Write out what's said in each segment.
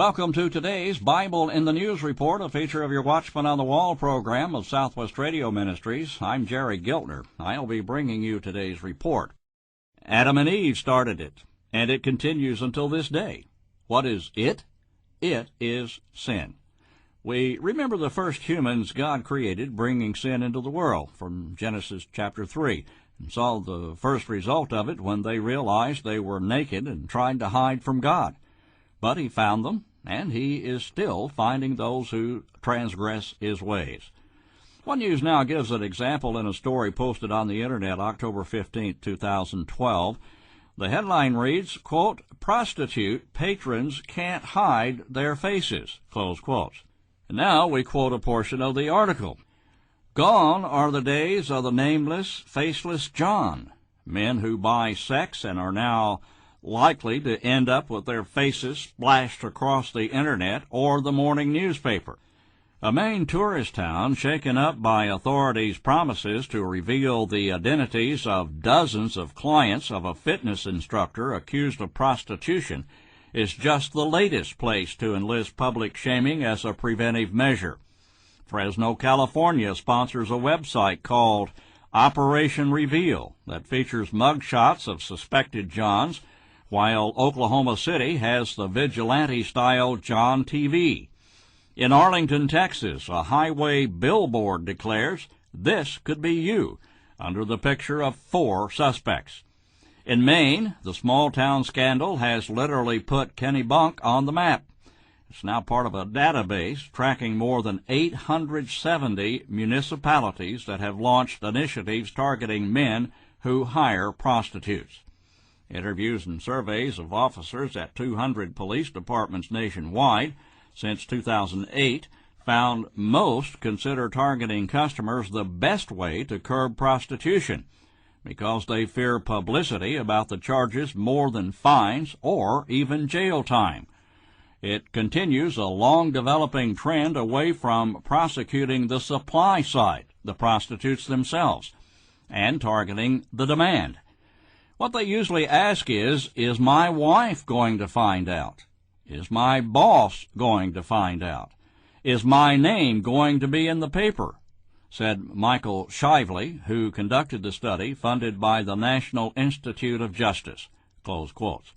Welcome to today's Bible in the News Report, a feature of your Watchman on the Wall program of Southwest Radio Ministries. I'm Jerry Giltner. I'll be bringing you today's report. Adam and Eve started it, and it continues until this day. What is it? It is sin. We remember the first humans God created bringing sin into the world from Genesis chapter 3, and saw the first result of it when they realized they were naked and tried to hide from God. But he found them, and he is still finding those who transgress his ways. One News Now gives an example in a story posted on the Internet October 15, 2012. The headline reads, quote, "Prostitute patrons can't hide their faces," close quotes. And now we quote a portion of the article. "Gone are the days of the nameless, faceless John, men who buy sex and are now likely to end up with their faces splashed across the Internet or the morning newspaper. A Maine tourist town shaken up by authorities' promises to reveal the identities of dozens of clients of a fitness instructor accused of prostitution is just the latest place to enlist public shaming as a preventive measure. Fresno, California sponsors a website called Operation Reveal that features mugshots of suspected Johns, while Oklahoma City has the vigilante-style John TV. In Arlington, Texas, a highway billboard declares, "This could be you," under the picture of 4 suspects. In Maine, the small-town scandal has literally put Kennebunk on the map. It's now part of a database tracking more than 870 municipalities that have launched initiatives targeting men who hire prostitutes. Interviews and surveys of officers at 200 police departments nationwide since 2008 found most consider targeting customers the best way to curb prostitution because they fear publicity about the charges more than fines or even jail time. It continues a long-developing trend away from prosecuting the supply side, the prostitutes themselves, and targeting the demand. What they usually ask is my wife going to find out? Is my boss going to find out? Is my name going to be in the paper? Said Michael Shively, who conducted the study funded by the National Institute of Justice, close quotes.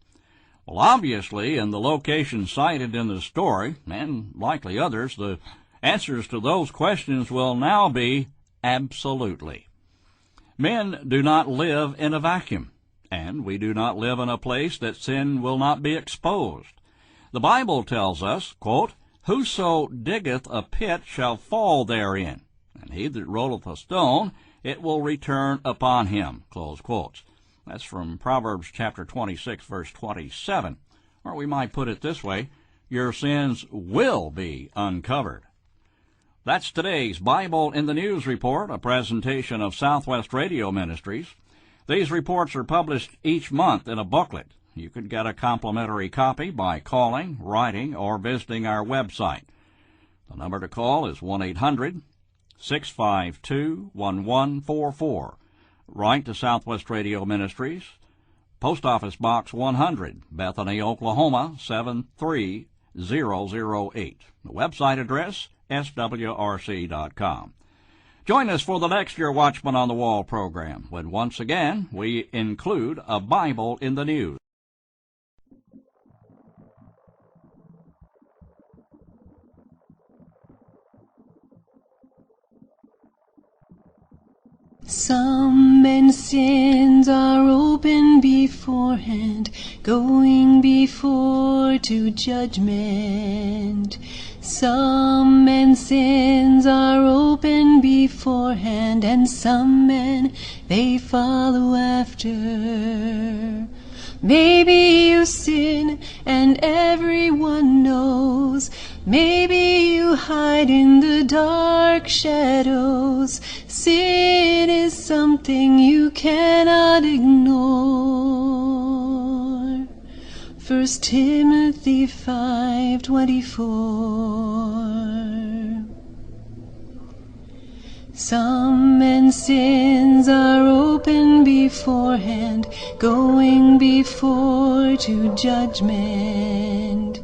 Well, obviously, in the location cited in the story, and likely others, the answers to those questions will now be absolutely. Men do not live in a vacuum, and we do not live in a place that sin will not be exposed. The Bible tells us, quote, "Whoso diggeth a pit shall fall therein, and he that rolleth a stone, it will return upon him," close quotes. That's from Proverbs chapter 26, verse 27. Or we might put it this way, your sins will be uncovered. That's today's Bible in the News Report, a presentation of Southwest Radio Ministries. These reports are published each month in a booklet. You can get a complimentary copy by calling, writing, or visiting our website. The number to call is 1-800-652-1144. Write to Southwest Radio Ministries, Post Office Box 100, Bethany, Oklahoma, 73008. The website address, swrc.com. Join us for the next Your Watchman on the Wall program, when once again we include a Bible in the News. Some men's sins are open beforehand, going before to judgment. Some men's sins are open beforehand, and some men they follow after. Maybe you sin and everyone knows. Maybe you hide in the dark shadows. Sin is something you cannot ignore. 1 Timothy 5:24. Some men's sins are open beforehand, going before to judgment.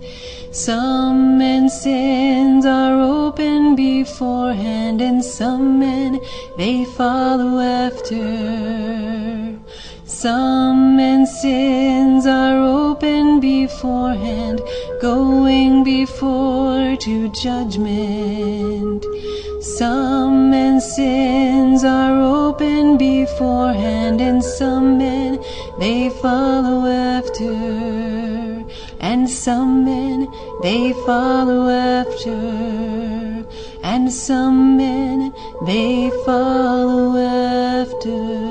Some men's sins are open beforehand, and some men they follow after. Some men's sins are open beforehand, going before to judgment. Some men's sins are open beforehand, and some men they follow after. And some men they follow after. And some men they follow after.